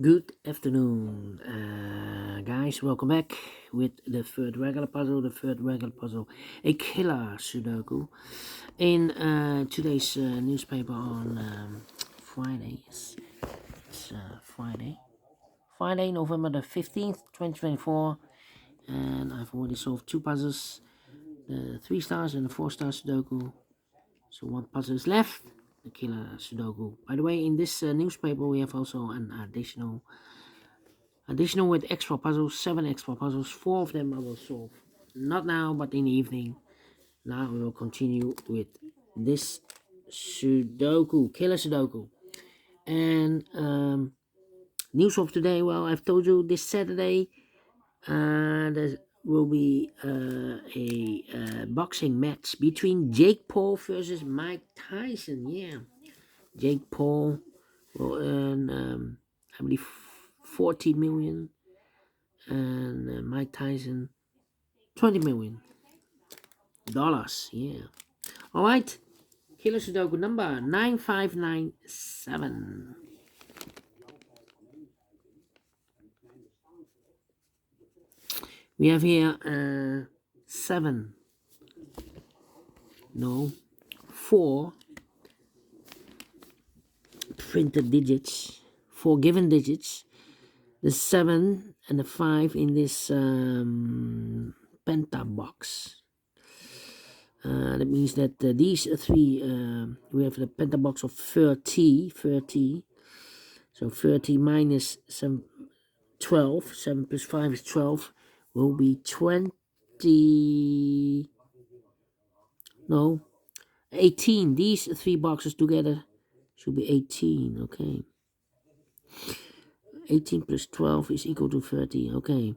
Good afternoon, guys. Welcome back with the third regular puzzle. A killer Sudoku. In today's newspaper on Friday. It's Friday, November the 15th, 2024. And I've already solved two puzzles, the 3 stars and the 4-star Sudoku. So one puzzle is left, the killer Sudoku. By the way, in this newspaper, we have also an additional with extra puzzles, 7 extra puzzles. 4 of them I will solve not now but in the evening. Now we will continue with this Sudoku, killer Sudoku. And news of today, well, I've told you this Saturday there will be a boxing match between Jake Paul versus Mike Tyson. Yeah, Jake Paul will earn I believe 40 million, and Mike Tyson $20 million. Yeah. All right. Killer Sudoku number 9597. We have here 7. No. 4 printed digits. 4 given digits. The 7 and the 5 in this penta box. That means that these 3, we have the pentabox of 30. So 30 minus 7, 12. 7 plus 5 is 12. Will be 20. No, 18. These 3 boxes together should be 18. Okay. 18 plus 12 is equal to 30. Okay.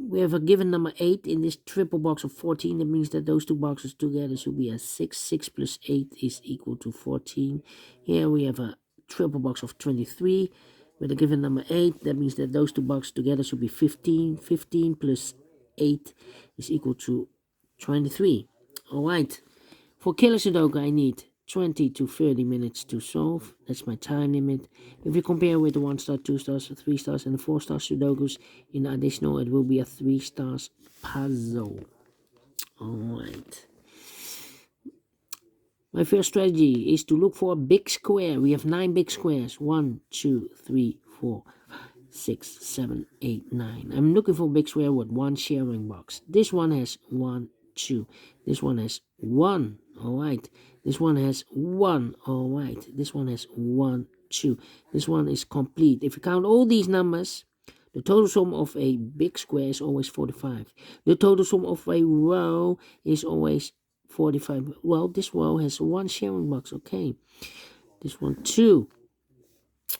We have a given number 8 in this triple box of 14. That means that those 2 boxes together should be a 6. 6 plus 8 is equal to 14. Here we have a triple box of 23 with a given number 8. That means that those 2 boxes together should be 15. 15 plus 8 is equal to 23. Alright. For Killer Sudoku, I need 20 to 30 minutes to solve. That's my time limit. If you compare with the 1-star, 2 stars, 3 stars, and the 4-star Sudokus, in additional, it will be a 3 stars puzzle. Alright. My first strategy is to look for a big square. We have 9 big squares. 1, 2, 3, 4, 6, 7, 8, 9. I'm looking for a big square with 1 sharing box. This one has 1, 2. This one has 1. Alright. This one has 1. Alright. This one has 1, 2. This one is complete. If you count all these numbers, the total sum of a big square is always 45. The total sum of a row is always 45. Well, this row has 1 sharing box. Okay. This one 2.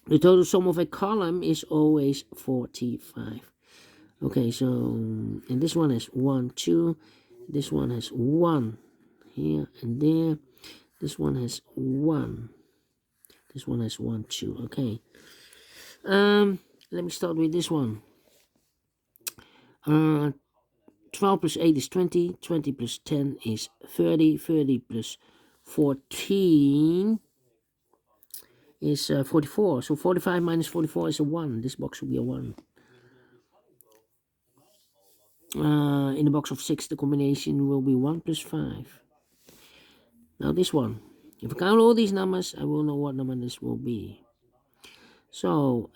The total sum of a column is always 45. Okay, so and this one has 1, 2. This one has 1 here and there. This one has 1. This one has 1, 2. Okay. Let me start with this one. 12 plus 8 is 20. 20 plus 10 is 30. 30 plus 14 is 44. So 45 minus 44 is a 1. This box will be a 1. In the box of 6, the combination will be 1 plus 5. Now this one. If I count all these numbers, I will know what number this will be. So,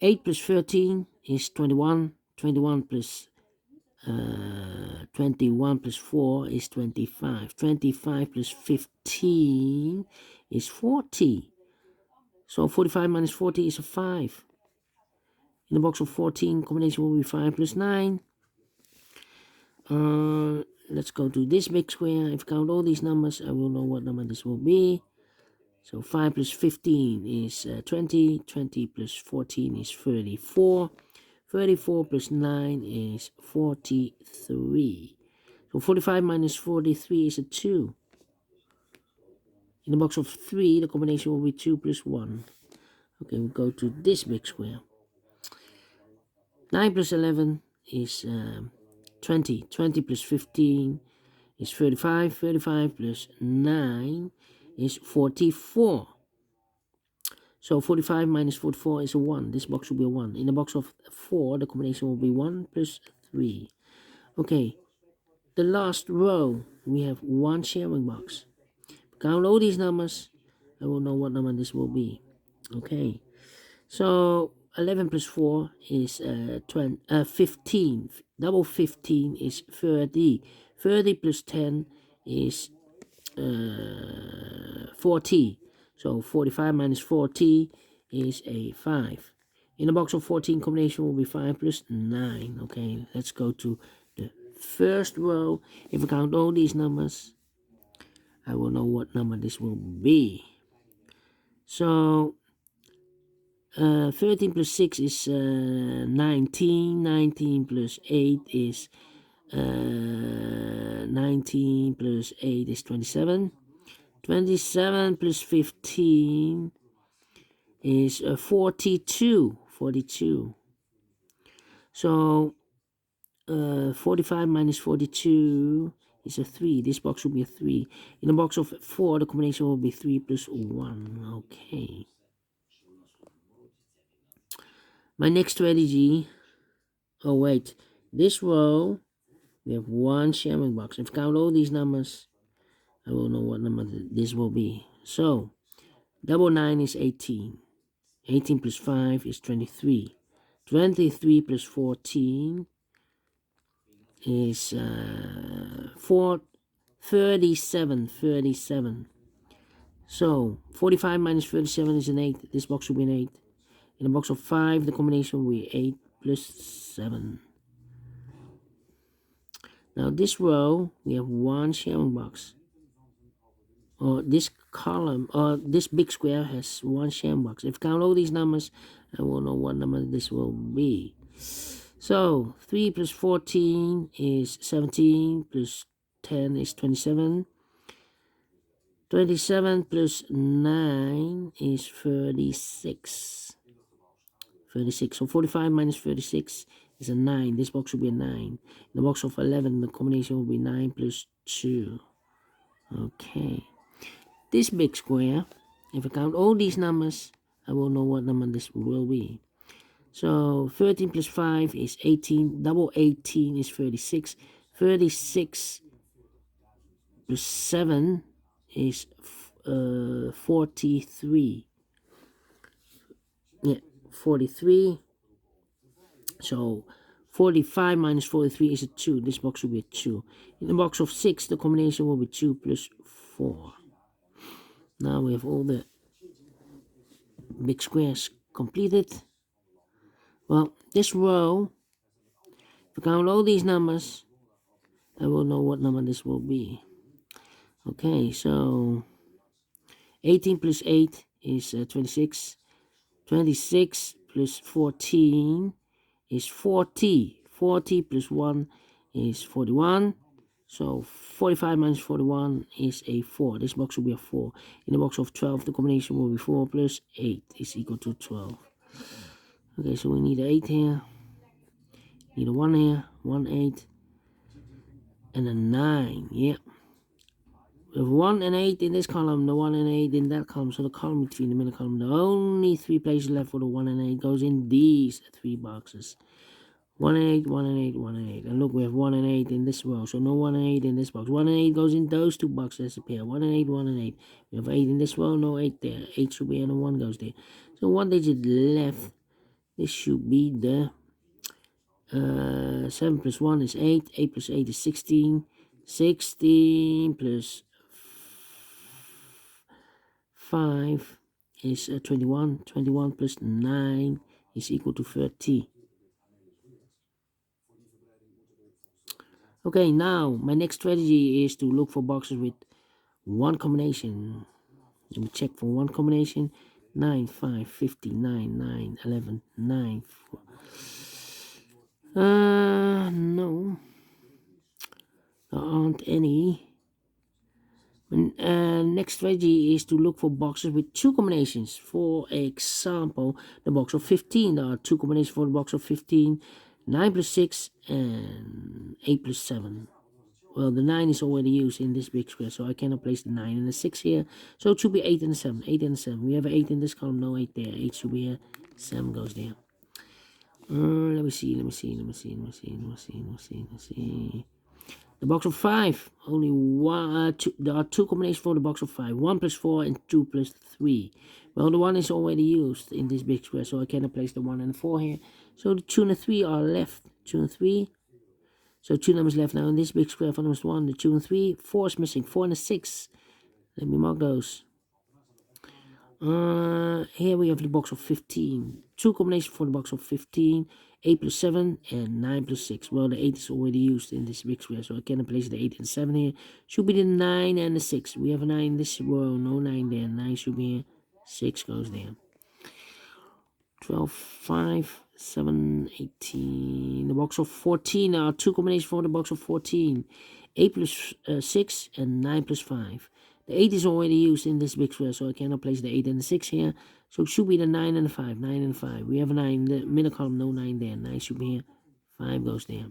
8 plus 13 is 21. 21 plus 21 plus 4 is 25. 25 plus 15 is 40. So 45 minus 40 is a 5. In the box of 14, combination will be 5 plus 9. Let's go to this big square. If I count all these numbers, I will know what number this will be. So 5 plus 15 is 20. 20 plus 14 is 34. 34 plus 9 is 43. So 45 minus 43 is a 2. In the box of 3, the combination will be 2 plus 1. Okay, we'll go to this big square. 9 plus 11 is 20. 20 plus 15 is 35. 35 plus 9 is 44. So 45 minus 44 is a 1. This box will be a 1. In the box of 4, the combination will be 1 plus 3. Okay, the last row, we have one sharing box. Count all these numbers, I will know what number this will be. Okay, so 11 plus 4 is 15. Double 15 is 30. 30 plus 10 is 40. So 45 minus 40 is a 5. In the box of 14, combination will be 5 plus 9. Okay, let's go to the first row. If I count all these numbers, I will know what number this will be. So 13 plus 6 is 19. 19 plus 8 is 19 plus 8 is 27. 27 plus 15 is 42. 42. So 45 minus 42 is a 3. This box will be a 3. In a box of 4, the combination will be 3 plus 1. Okay. My next strategy. Oh, wait. This row, we have one sharing box. If I count all these numbers, I will know what number this will be. So, double 9 is 18. 18 plus 5 is 23. 23 plus 14 is 37. 37. So, 45 minus 37 is an 8. This box will be an 8. In a box of 5, the combination will be 8 plus 7. Now, this row, we have one sharing box. Or this column, or this big square has one sharing box. If I count all these numbers, I will know what number this will be. So 3 plus 14 is 17, plus 10 is 27. 27 plus 9 is 36. 36. So 45 minus 36 is a 9. This box will be a 9. In the box of 11, the combination will be 9 plus 2. Okay. This big square, if I count all these numbers, I will know what number this will be. So 13 plus 5 is 18. Double 18 is 36. 36 plus 7 is 43. Yeah, 43. So 45 minus 43 is a 2. This box will be a 2. In the box of 6, the combination will be 2 plus 4. Now we have all the big squares completed. Well, this row, if I count all these numbers, I will know what number this will be. Okay, so 18 plus 8 is 26. 26 plus 14 is 40. 40 plus 1 is 41. So 45 minus 41 is a 4. This box will be a 4. In the box of 12, the combination will be 4 plus 8 is equal to 12. Okay, so we need an 8 here. Need a 1 here. 1, 8. And a 9. Yeah. We have 1 and 8 in this column, the 1 and 8 in that column. So the column between the middle column, the only 3 places left for the 1 and 8 goes in these 3 boxes. 1 and 8, 1 and 8, 1 and 8. And look, we have 1 and 8 in this row. So no 1 and 8 in this box. 1 and 8 goes in those 2 boxes appear. 1 and 8, 1 and 8. We have 8 in this row, no 8 there. 8 should be and a 1 goes there. So 1 digit left. This should be the 7 plus 1 is 8. 8 plus 8 is 16. 16 plus 5 is 21. 21 plus 9 is equal to 30. Okay, now my next strategy is to look for boxes with one combination. Let me check for one combination. 9, 5, 50, 9, 9, 11, 9, 4. No. There aren't any. Next strategy is to look for boxes with 2 combinations. For example, the box of 15. There are 2 combinations for the box of 15. 9 plus 6 and 8 plus 7. Well, the 9 is already used in this big square, so I cannot place the 9 and the 6 here. So it should be 8 and 7. 8 and 7. We have an 8 in this column, no 8 there. 8 should be here. 7 goes there. Let me see. The box of 5. Only one. There are two combinations for the box of 5. 1 plus 4 and 2 plus 3. Well, the 1 is already used in this big square, so I cannot place the 1 and the 4 here. So the 2 and the 3 are left. 2 and 3. So 2 numbers left now in this big square for numbers 1, the 2 and 3. 4 is missing. 4 and the 6. Let me mark those. Here we have the box of 15. Two combinations for the box of 15. 8 plus 7 and 9 plus 6. Well, the 8 is already used in this big square, so I cannot place the 8 and 7 here. Should be the 9 and the 6. We have a 9 in this row, no 9 there. 9 should be here. 6 goes there. 12, 5, 7, 18. The box of 14. Now, two combinations for the box of 14. 8 plus 6 and 9 plus 5. The 8 is already used in this big square, so I cannot place the 8 and the 6 here. So it should be the 9 and the 5. 9 and 5. We have a 9 in the middle column, no 9 there. 9 should be here. 5 goes there.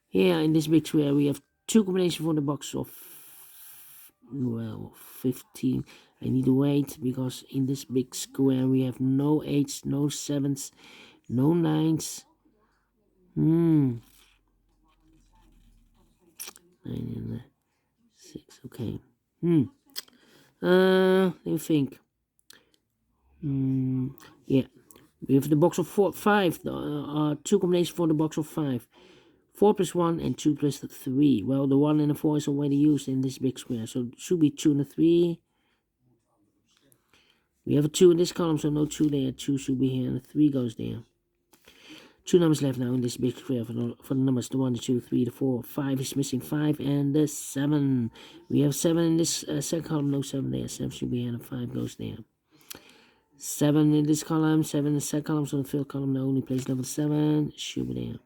Here in this big square, we have two combinations for the box of, well, 15. I need to wait because in this big square we have no 8s, no 7s, no 9s. 9 and 6, okay. Let me think. Yeah. We have the box of 5. There are two combinations for the box of 5. 4 plus 1 and 2 plus 3. Well, the 1 and the 4 is already used in this big square, so it should be 2 and a 3. We have a 2 in this column, so no 2 there. 2 should be here, and a 3 goes there. 2 numbers left now in this big square for the numbers, the 1, the 2, 3, the 4. 5 is missing, 5, and the 7. We have 7 in this second column, no 7 there. 7 should be here, and 5 goes there. 7 in this column, 7 in the second column, so the third column, the only place level 7 should be there.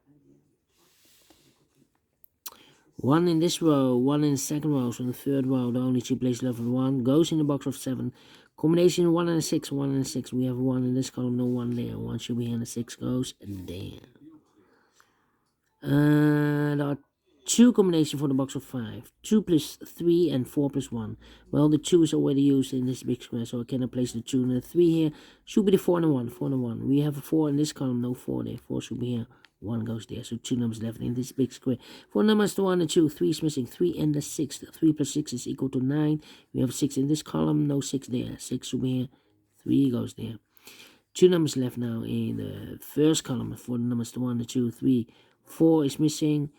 1 in this row, 1 in the second row, so in the third row, the only two place level 1 goes in the box of 7. Combination 1 and a 6, 1 and a 6. We have 1 in this column, no 1 there. 1 should be here, and the 6 goes there. There are two combinations for the box of 5. 2 plus 3 and 4 plus 1. Well, the 2 is already used in this big square, so I cannot place the 2 and the 3 here. Should be the 4 and the 1. 4 and the 1. We have a 4 in this column, no 4 there. 4 should be here. 1 goes there, so 2 numbers left in this big square. 4 numbers, the 1 and 2. 3 is missing. 3 and the 6. 3 plus 6 is equal to 9. We have 6 in this column, no 6 there. 6 should be here. 3 goes there. 2 numbers left now in the first column. 4 numbers, the 1, the 2, 3. 4 is missing.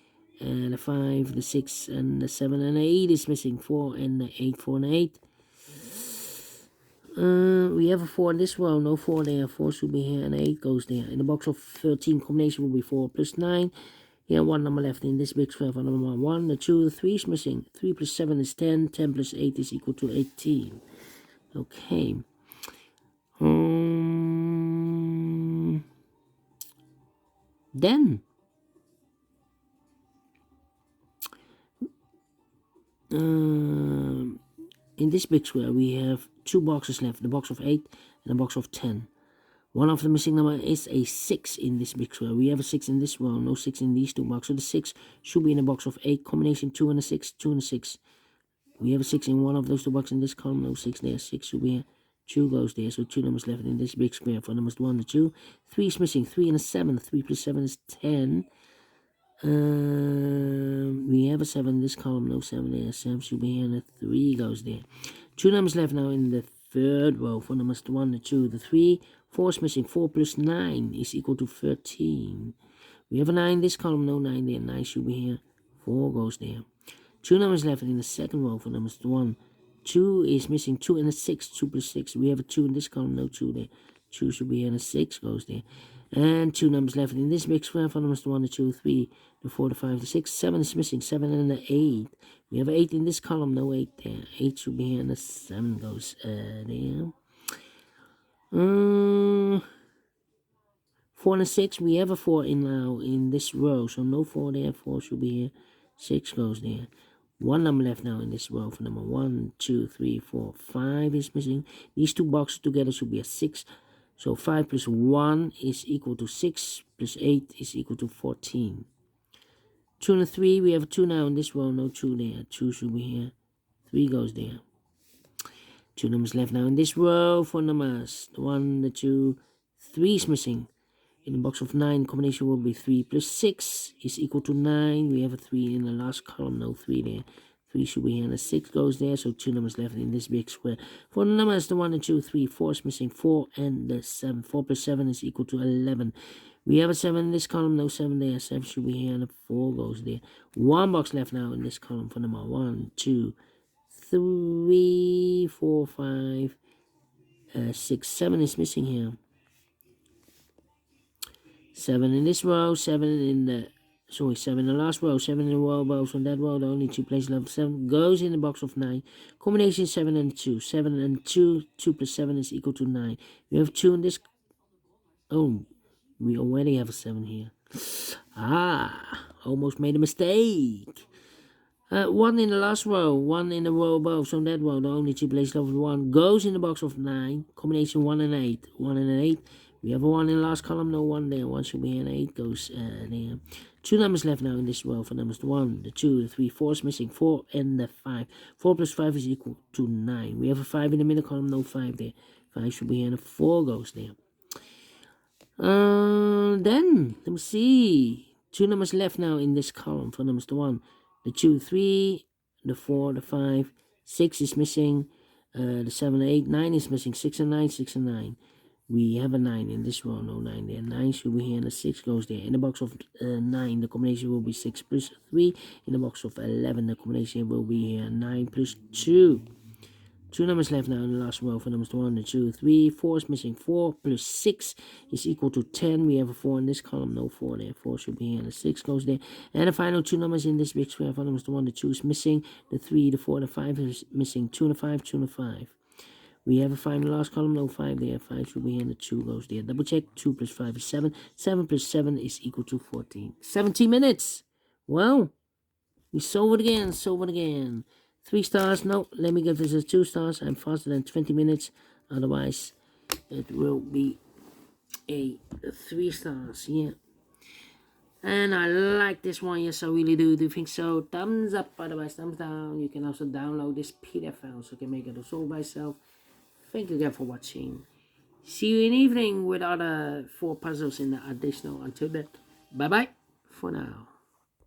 And the 5, the 6, and the 7, and the 8 is missing. 4 and the 8. 4 and the 8. We have a 4 in this row, no 4 there. 4 should be here, and 8 goes there. In the box of 13, combination will be 4 plus 9. Here, 1 number left in this big square for number 1. 1, the 2, the 3 is missing. 3 plus 7 is 10. 10 plus 8 is equal to 18. Okay. Then. In this big square, we have two boxes left, the box of 8 and the box of 10. One of the missing number is a 6 in this big square. We have a 6 in this row, no 6 in these two boxes. So the 6 should be in the box of 8, combination 2 and a 6, 2 and a 6. We have a 6 in one of those two boxes in this column, no 6 there. 6 should be here, 2 goes there. So 2 numbers left in this big square for numbers 1 and 2. 3 is missing, 3 and a 7. 3 plus 7 is 10. We have a 7 in this column, no 7 there. 7 should be here, and a 3 goes there. 2 numbers left now in the third row for numbers 1, the 2, the 3. 4 is missing. 4 plus 9 is equal to 13. We have a 9 in this column, no 9 there. 9 should be here. 4 goes there. 2 numbers left in the second row for numbers 1. 2 is missing. 2 and a 6. 2 plus 6. We have a 2 in this column, no 2 there. 2 should be here, and a 6 goes there. And 2 numbers left in this big square for numbers 1, the 2, 3, the 4, the 5, the 6. 7 is missing. 7 and the 8. We have 8 in this column, no 8 there. 8 should be here, and the 7 goes there. 4 and a 6. We have a 4 in now in this row, so no 4 there. 4 should be here. 6 goes there. 1 number left now in this row for number 1, 2, 3, 4, 5 is missing. These two boxes together should be a 6. So 5 plus 1 is equal to 6, plus 8 is equal to 14. 2 and a 3. We have a 2 now in this row. No 2 there. 2 should be here. 3 goes there. 2 numbers left now in this row. 4 numbers. The 1, the 2, 3 is missing. In the box of 9, combination will be 3 plus 6 is equal to 9. We have a 3 in the last column. No 3 there. 3 should be here, and the 6 goes there, so 2 numbers left in this big square. For the numbers, the 1 and 2, 3, 4 is missing, 4 and the 7. 4 plus 7 is equal to 11. We have a 7 in this column, no 7 there. 7 should be here, and the 4 goes there. 1 box left now in this column for number 1, 2, 3, 4, 5, 6, 7 is missing here. 7 in this row, 7 in the 7 in the last row, 7 in the row above. On that row, the only 2 places left. 7 goes in the box of 9. Combination 7 and 2. 7 and 2. 2 plus 7 is equal to 9. We have 2 in this. Oh, we already have a 7 here. Almost made a mistake. 1 in the last row, 1 in the row above. So on that row, the only 2 places left. 1 goes in the box of 9. Combination 1 and 8. 1 and an 8. We have a 1 in the last column, no 1 there. 1 should be here, and 8 goes there. 2 numbers left now in this row for numbers. The 1, the 2, the 3, 4 is missing. 4 and the 5. 4 plus 5 is equal to 9. We have a 5 in the middle column, no 5 there. 5 should be here, and a 4 goes there. Then, let me see. 2 numbers left now in this column for numbers. The 1, the 2, 3, the 4, the 5. 6 is missing. The 7, 8, 9 is missing. 6 and 9, 6 and 9. We have a 9 in this row, no 9 there. 9 should be here, and a 6 goes there. In the box of 9, the combination will be 6 plus 3. In the box of 11, the combination will be here, 9 plus 2. 2 numbers left now in the last row for numbers 1, the 2, 3, 4 is missing. 4 plus 6 is equal to 10. We have a 4 in this column, no 4 there. 4 should be here, and the 6 goes there. And the final 2 numbers in this big square for numbers 1, the 2 is missing. The 3, the 4, the 5 is missing. 2 and a 5, 2 and a 5. We have a 5 in the last column, no 5 there. 5 should be here, and the 2 goes there. Double check. 2 plus 5 is 7. 7 plus 7 is equal to 14. 17 minutes. Well, we solve it again. 3 stars. No, let me give this a 2 stars. I'm faster than 20 minutes. Otherwise, it will be a 3 stars. Yeah. And I like this one. Yes, I really do. Do you think so? Thumbs up. Otherwise, thumbs down. You can also download this PDF file so you can make it solve by yourself. Thank you again for watching. See you in the evening with other 4 puzzles in the additional. Until then, bye-bye for now.